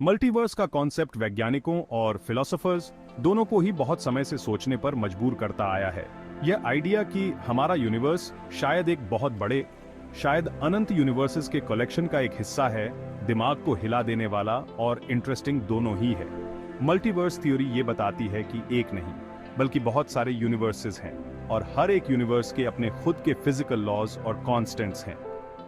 Multiverse का concept वैज्ञानिकों और फिलोसोफर्स दोनों को ही बहुत समय से सोचने पर मजबूर करता आया है। यह आइडिया कि हमारा यूनिवर्स शायद एक बहुत बड़े, शायद अनंत यूनिवर्सेस के कलेक्शन का एक हिस्सा है, दिमाग को हिला देने वाला और इंटरेस्टिंग दोनों ही है। मल्टीवर्स थ्योरी ये बताती है कि एक नहीं बल्कि बहुत सारे यूनिवर्सेस हैं और हर एक यूनिवर्स के अपने खुद के फिजिकल लॉज और कॉन्स्टेंट्स हैं।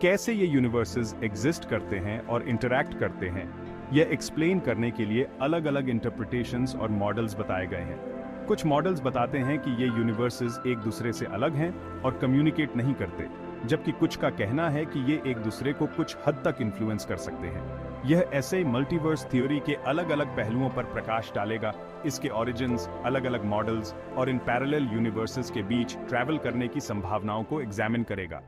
कैसे ये यूनिवर्सेस एग्जिस्ट करते हैं और इंटरैक्ट करते हैं, यह एक्सप्लेन करने के लिए अलग अलग इंटरप्रिटेशंस और मॉडल्स बताए गए हैं। कुछ मॉडल्स बताते हैं कि ये यूनिवर्सेस एक दूसरे से अलग हैं और कम्युनिकेट नहीं करते, जबकि कुछ का कहना है कि ये एक दूसरे को कुछ हद तक इन्फ्लुएंस कर सकते हैं। यह ऐसे मल्टीवर्स थ्योरी के अलग अलग पहलुओं पर प्रकाश डालेगा, इसके ओरिजिन्स, अलग अलग मॉडल्स और इन पैरेलल यूनिवर्सेस के बीच ट्रैवल करने की संभावनाओं को एग्जामिन करेगा।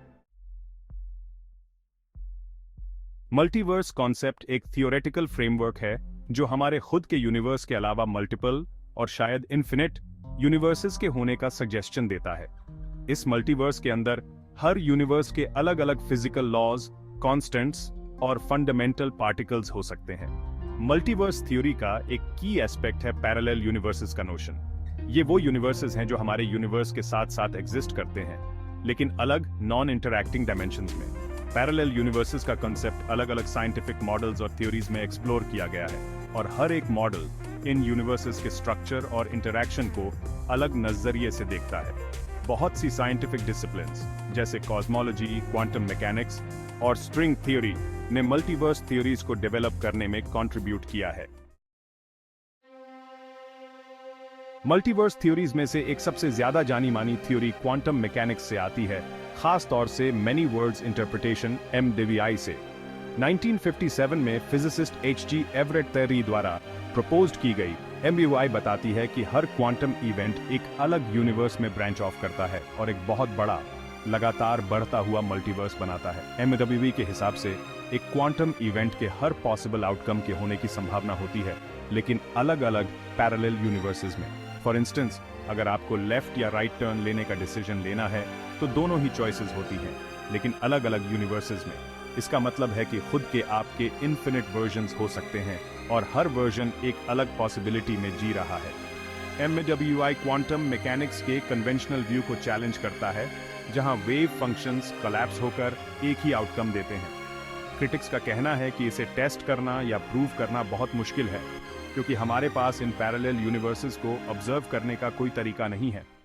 मल्टीवर्स कॉन्सेप्ट एक थियोरेटिकल फ्रेमवर्क है जो हमारे खुद के यूनिवर्स के अलावा मल्टीपल और शायद इन्फिनिट यूनिवर्सेस के होने का सजेशन देता है। इस मल्टीवर्स के अंदर हर यूनिवर्स के अलग अलग फिजिकल लॉज, कॉन्स्टेंट्स और फंडामेंटल पार्टिकल्स हो सकते हैं। मल्टीवर्स थ्योरी का एक की एस्पेक्ट है पैरेलल यूनिवर्सेस का नोशन। ये वो यूनिवर्सेस हैं जो हमारे यूनिवर्स के साथ साथ एग्जिस्ट करते हैं, लेकिन अलग नॉन इंटरैक्टिंग डायमेंशंस में। पैरेलल यूनिवर्सेस का कांसेप्ट अलग अलग साइंटिफिक मॉडल्स और थ्योरीज में एक्सप्लोर किया गया है और हर एक मॉडल इन यूनिवर्सेस के स्ट्रक्चर और इंटरैक्शन को अलग नजरिए से देखता है। बहुत सी साइंटिफिक डिसिप्लिन्स जैसे कॉस्मोलॉजी, क्वांटम मैकेनिक्स और स्ट्रिंग थ्योरी ने मल्टीवर्स थ्योरीज को डेवलप करने में कंट्रीब्यूट किया है। मल्टीवर्स थ्योरीज में से एक सबसे ज्यादा जानी मानी थ्योरी क्वांटम मैकेनिक्स से आती है, खास तौर से मैनी वर्ड्स इंटरप्रिटेशन MWI से। 1957 में फिजिसिस्ट H.G. एवरेट थ्योरी द्वारा प्रपोज्ड की गई MWI बताती है कि हर क्वांटम इवेंट एक अलग यूनिवर्स में ब्रांच ऑफ करता है और एक बहुत बड़ा, लगातार बढ़ता हुआ मल्टीवर्स बनाता है। MWI के हिसाब से एक क्वांटम इवेंट के हर पॉसिबल आउटकम के होने की संभावना होती है, लेकिन अलग अलग पैरेलल यूनिवर्सेस में। फॉर इंस्टेंस, अगर आपको लेफ्ट या राइट टर्न लेने का डिसीजन लेना है तो दोनों ही चॉइसेस होती हैं, लेकिन अलग अलग यूनिवर्सेस में। इसका मतलब है कि खुद के आपके इन्फिनिट वर्जन्स हो सकते हैं और हर वर्जन एक अलग पॉसिबिलिटी में जी रहा है। MWI क्वांटम मैकेनिक्स के कन्वेंशनल व्यू को चैलेंज करता है, जहां वेव फंक्शंस कोलैप्स होकर एक ही आउटकम देते हैं। क्रिटिक्स का कहना है कि इसे टेस्ट करना या प्रूव करना बहुत मुश्किल है, क्योंकि हमारे पास इन पैरेलल यूनिवर्सेस को ऑब्जर्व करने का कोई तरीका नहीं है।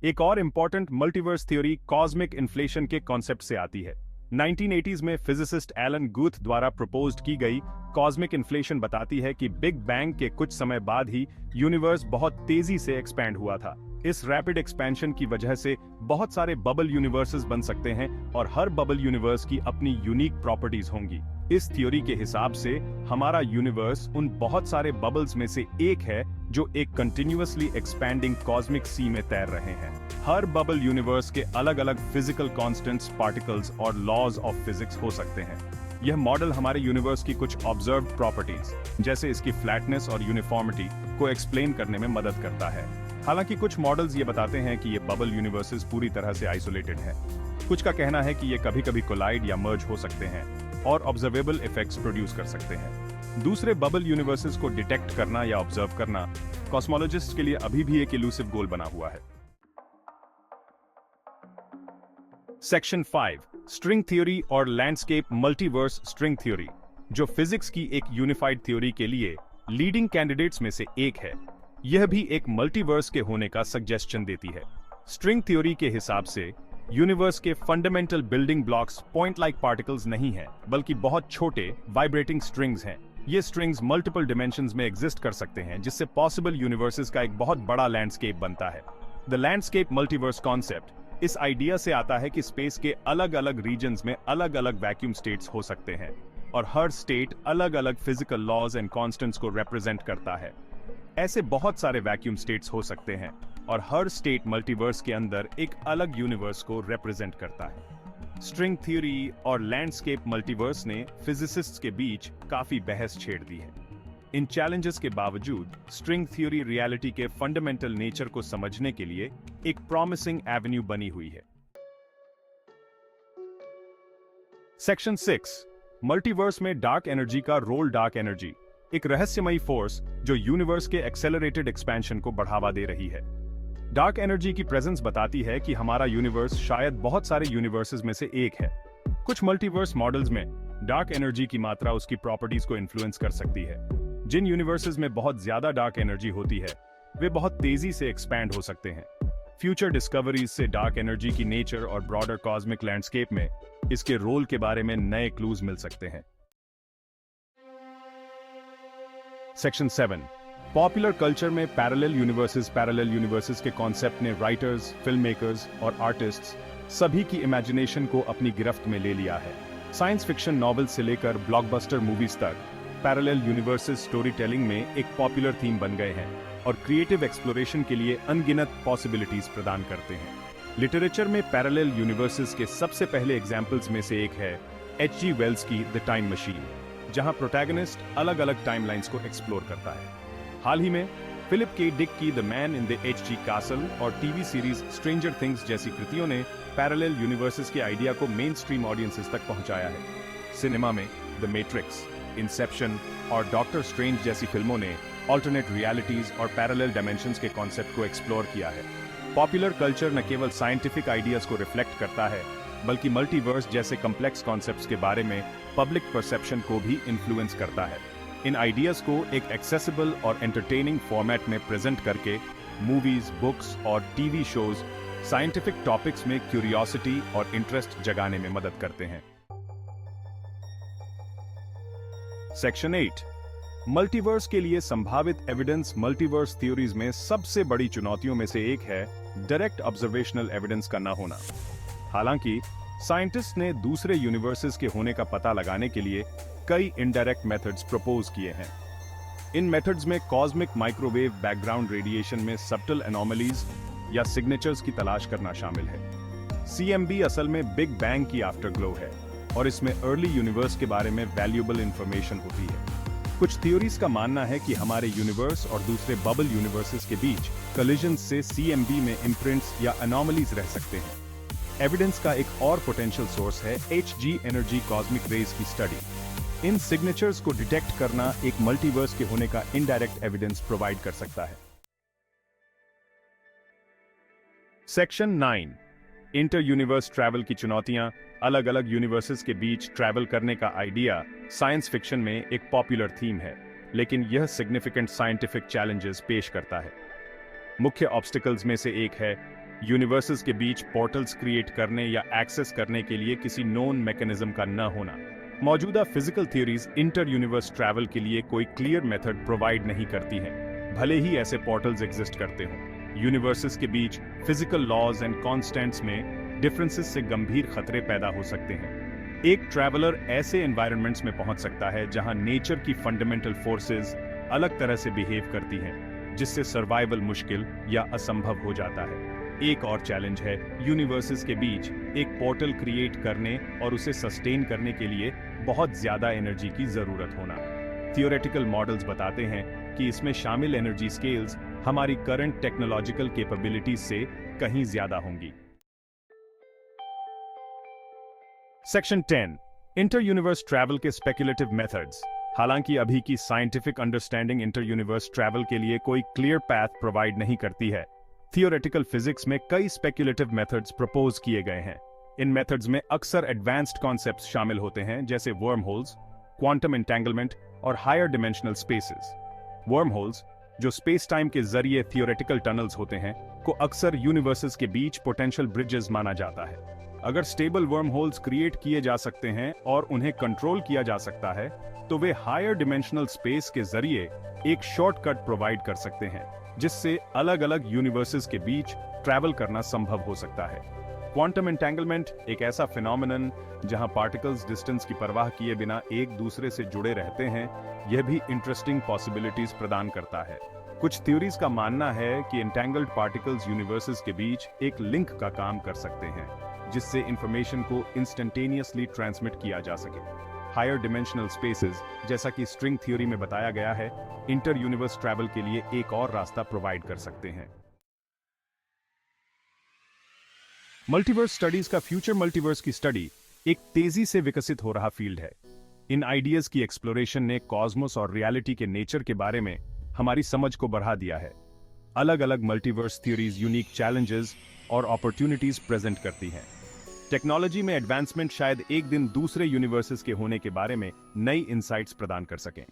एक और important multiverse theory cosmic inflation के कॉन्सेप्ट से आती है। 1980s में फिजिसिस्ट एलन गुथ द्वारा प्रपोज्ड की गई कॉस्मिक इन्फ्लेशन बताती है कि बिग बैंग के कुछ समय बाद ही यूनिवर्स बहुत तेजी से एक्सपैंड हुआ था। इस रैपिड एक्सपेंशन की वजह से बहुत सारे बबल यूनिवर्सेस बन सकते हैं और हर बबल यूनिवर्स की अपनी यूनिक प्रॉपर्टीज होंगी। इस थ्योरी के हिसाब से हमारा यूनिवर्स उन बहुत सारे बबल्स में से एक है जो एक कंटिन्यूअसली एक्सपैंडिंग कॉस्मिक सी में तैर रहे हैं। हर बबल यूनिवर्स के अलग अलग फिजिकल कांस्टेंट्स, पार्टिकल्स और लॉज ऑफ फिजिक्स हो सकते हैं। यह मॉडल हमारे यूनिवर्स की कुछ ऑब्जर्व्ड प्रॉपर्टीज, जैसे इसकी फ्लैटनेस और यूनिफॉर्मिटी को एक्सप्लेन करने में मदद करता है। हालांकि कुछ मॉडल्स ये बताते हैं कि ये बबल यूनिवर्सेस पूरी तरह से आइसोलेटेड हैं। कुछ का कहना है कि ये कभी-कभी कोलाइड या मर्ज हो सकते हैं और ऑब्जर्वेबल इफेक्ट्स प्रोड्यूस कर सकते हैं। दूसरे बबल यूनिवर्सेस को डिटेक्ट करना या ऑब्जर्व करना कॉस्मोलॉजिस्ट के लिए अभी भी एक इलूसिव गोल बना हुआ है। सेक्शन 5, स्ट्रिंग थ्योरी और लैंडस्केप मल्टीवर्स स्ट्रिंग थ्योरी, जो फिजिक्स की एक यूनिफाइड थ्योरी के लिए लीडिंग कैंडिडेट्स में से एक है। यह भी एक मल्टीवर्स के होने का सजेशन देती है। स्ट्रिंग थ्योरी के हिसाब से यूनिवर्स के fundamental building blocks point like particles नहीं हैं, बल्कि बहुत छोटे वाइब्रेटिंग स्ट्रिंग्स हैं। ये स्ट्रिंग्स मल्टीपल डिमेंशंस में एग्जिस्ट कर सकते हैं, जिससे पॉसिबल यूनिवर्सेस का एक बहुत बड़ा लैंडस्केप बनता है। द लैंडस्केप मल्टीवर्स कॉन्सेप्ट इस आइडिया से आता है कि स्पेस के अलग अलग रीजन्स में अलग अलग वैक्यूम स्टेट्स हो सकते हैं और हर स्टेट अलग अलग फिजिकल लॉज एंड कॉन्स्टेंट्स को रिप्रेजेंट करता है। ऐसे बहुत सारे वैक्यूम स्टेट्स हो सकते हैं और हर स्टेट मल्टीवर्स के अंदर एक अलग यूनिवर्स को रिप्रेजेंट करता है। स्ट्रिंग थ्योरी और लैंडस्केप मल्टीवर्स ने फिजिसिस्ट्स के बीच काफी बहस छेड़ दी है। इन चैलेंजेस के बावजूद स्ट्रिंग थ्योरी रियलिटी के फंडामेंटल नेचर को समझने के लिए एक प्रॉमिसिंग एवेन्यू बनी हुई है। सेक्शन 6, मल्टीवर्स में डार्क एनर्जी का रोल। डार्क एनर्जी एक रहस्यमयी फोर्स जो यूनिवर्स के एक्सेलरेटेड एक्सपेंशन को बढ़ावा दे रही है। डार्क एनर्जी की प्रेजेंस बताती है कि हमारा यूनिवर्स शायद बहुत सारे यूनिवर्सेस में से एक है। कुछ मल्टीवर्स मॉडल्स में डार्क एनर्जी की मात्रा उसकी प्रॉपर्टीज को इन्फ्लुएंस कर सकती है। जिन यूनिवर्सेस में बहुत ज्यादा डार्क एनर्जी होती है वे बहुत तेजी से एक्सपैंड हो सकते हैं। फ्यूचर डिस्कवरीज से डार्क एनर्जी की नेचर और ब्रॉडर कॉस्मिक लैंडस्केप में इसके रोल के बारे में नए क्लूज मिल सकते हैं। सेक्शन 7 पॉपुलर कल्चर में पैरेलल यूनिवर्सेस के कॉन्सेप्ट ने राइटर्स, फिल्म मेकर्स और आर्टिस्ट्स सभी की इमेजिनेशन को अपनी गिरफ्त में ले लिया है। साइंस फिक्शन नॉवेल से लेकर ब्लॉकबस्टर मूवीज तक पैरेलल यूनिवर्सेस स्टोरी टेलिंग में एक पॉपुलर थीम बन गए हैं और क्रिएटिव एक्सप्लोरेशन के लिए अनगिनत पॉसिबिलिटीज प्रदान करते हैं। लिटरेचर में पैरेलल यूनिवर्सेस के सबसे पहले एग्जाम्पल्स में से एक है H.G. वेल्स की द टाइम मशीन, जहां प्रोटैगनिस्ट अलग अलग टाइमलाइंस को एक्सप्लोर करता है। हाल ही में फिलिप के डिक की the man in the H.G. Castle और टीवी सीरीज स्ट्रेंजर थिंग्स जैसी कृतियों ने पैरेलल यूनिवर्सेस के आइडिया को मेन स्ट्रीम ऑडियंसेस तक पहुंचाया है। सिनेमा में द मैट्रिक्स, इंसेप्शन और डॉक्टर स्ट्रेंज जैसी फिल्मों ने ऑल्टरनेट रियलिटीज और पैरेलल डायमेंशंस के कॉन्सेप्ट को एक्सप्लोर किया है। पॉपुलर कल्चर न केवल साइंटिफिक आइडियाज को रिफ्लेक्ट करता है बल्कि मल्टीवर्स जैसे कॉम्प्लेक्स कॉन्सेप्ट्स के बारे में पब्लिक परसेप्शन को भी इन्फ्लुएंस करता है। इन आइडियाज को एक एक्सेसिबल और एंटरटेनिंग फॉर्मेट में प्रेजेंट करके मूवीज, बुक्स और टीवी शोज साइंटिफिक टॉपिक्स में क्यूरियोसिटी और इंटरेस्ट जगाने में मदद करते हैं। सेक्शन 8 मल्टीवर्स के लिए संभावित एविडेंस। मल्टीवर्स थ्योरीज में सबसे बड़ी चुनौतियों में से एक है डायरेक्ट ऑब्जर्वेशनल एविडेंस का न होना। हालांकि साइंटिस्ट ने दूसरे यूनिवर्सेस के होने का पता लगाने के लिए कई इनडायरेक्ट मेथड्स प्रपोज किए हैं। इन मेथड्स में कॉस्मिक माइक्रोवेव बैकग्राउंड रेडिएशन में सब्टल एनोमलीज या सिग्नेचर्स की तलाश करना शामिल है। CMB असल में बिग बैंग की आफ्टरग्लो है और इसमें अर्ली यूनिवर्स के बारे में वैल्यूएबल इंफॉर्मेशन होती है। कुछ थ्योरीज का मानना है कि हमारे यूनिवर्स और दूसरे बबल यूनिवर्सेस के बीच कोलिजन से CMB में इम्प्रिंट्स या एनोमलीज रह सकते हैं। एविडेंस का एक और पोटेंशियल सोर्स है H.G. एनर्जी कॉस्मिक रेज की स्टडी। इन सिग्नेचर्स को डिटेक्ट करना एक मल्टीवर्स के होने का इनडायरेक्ट एविडेंस प्रोवाइड कर सकता है। सेक्शन 9 इंटर यूनिवर्स ट्रैवल की चुनौतियां। अलग अलग यूनिवर्सेस के बीच ट्रैवल करने का आइडिया साइंस फिक्शन में एक पॉपुलर थीम है, लेकिन यह सिग्निफिकेंट साइंटिफिक चैलेंजेस पेश करता है। मुख्य ऑब्स्टिकल्स में से एक है यूनिवर्सेस के बीच पोर्टल्स क्रिएट करने या एक्सेस करने के लिए किसी नोन मैकेनिज्म का न होना। मौजूदा physical theories inter universe travel के लिए कोई क्लियर मेथड प्रोवाइड नहीं करती हैं, भले ही ऐसे पोर्टल्स एग्जिस्ट करते हों। यूनिवर्सेस के बीच फिजिकल लॉज एंड कॉन्स्टेंट्स में डिफरेंसेस से गंभीर खतरे पैदा हो सकते हैं। एक ट्रैवलर ऐसे एनवायरनमेंट्स में पहुंच सकता है जहां नेचर की फंडामेंटल फोर्सेस अलग तरह से बिहेव करती हैं, जिससे सर्वाइवल मुश्किल या असंभव हो जाता है। एक और चैलेंज है यूनिवर्सेस के बीच एक पोर्टल क्रिएट करने और उसे सस्टेन करने के लिए बहुत ज्यादा एनर्जी की जरूरत होना। थियोरेटिकल मॉडल्स बताते हैं कि इसमें शामिल एनर्जी स्केल्स हमारी करंट टेक्नोलॉजिकल कैपेबिलिटीज से कहीं ज्यादा होंगी। सेक्शन 10 इंटर यूनिवर्स ट्रैवल के स्पेक्युलेटिव मेथड्स। हालांकि अभी की scientific understanding inter universe travel के लिए कोई क्लियर पैथ प्रोवाइड नहीं करती है। थियोरेटिकल फिजिक्स में कई स्पेक्युलेटिव मेथड्स प्रपोज किए गए हैं। इन मेथड्स में अक्सर एडवांस्ड कॉन्सेप्ट्स शामिल होते हैं, जैसे वर्म होल्स, क्वांटम एंटेंगलमेंट और higher dimensional spaces. Worm holes, जो स्पेस टाइम के जरिए थियोरेटिकल टनल्स होते हैं, को अक्सर यूनिवर्सेस के बीच पोटेंशियल ब्रिजेस माना जाता है। अगर स्टेबल वर्म होल्स क्रिएट किए जा सकते हैं और उन्हें कंट्रोल किया जा सकता है, तो वे हायर डिमेंशनल स्पेस के जरिए एक शॉर्टकट प्रोवाइड कर सकते हैं, जिससे अलग अलग यूनिवर्सेस के बीच ट्रैवल करना संभव हो सकता है। क्वांटम एंटेंगलमेंट एक ऐसा फिनोमेनन जहां पार्टिकल्स डिस्टेंस की परवाह किए बिना एक दूसरे से जुड़े रहते हैं, यह भी इंटरेस्टिंग पॉसिबिलिटीज प्रदान करता है। कुछ थ्योरीज का मानना है कि एंटेंगल्ड पार्टिकल्स यूनिवर्सेस के बीच एक लिंक का काम कर सकते हैं, जिससे इंफॉर्मेशन को इंस्टेंटेनियसली ट्रांसमिट किया जा सके। हायर डिमेंशनल स्पेसेस, जैसा कि स्ट्रिंग थ्योरी में बताया गया है, इंटर यूनिवर्स ट्रैवल के लिए एक और रास्ता प्रोवाइड कर सकते हैं। मल्टीवर्स स्टडीज का फ्यूचर मल्टीवर्स की स्टडी एक तेजी से विकसित हो रहा फील्ड है। इन आइडियाज की एक्सप्लोरेशन ने कॉस्मोस और रियलिटी के नेचर के बारे में हमारी समझ को बढ़ा दिया है। अलग अलग मल्टीवर्स थ्योरीज यूनिक चैलेंजेस और अपॉर्चुनिटीज प्रेजेंट करती हैं। टेक्नोलॉजी में एडवांसमेंट शायद एक दिन दूसरे यूनिवर्सेस के होने के बारे में नई इंसाइट्स प्रदान कर सकें।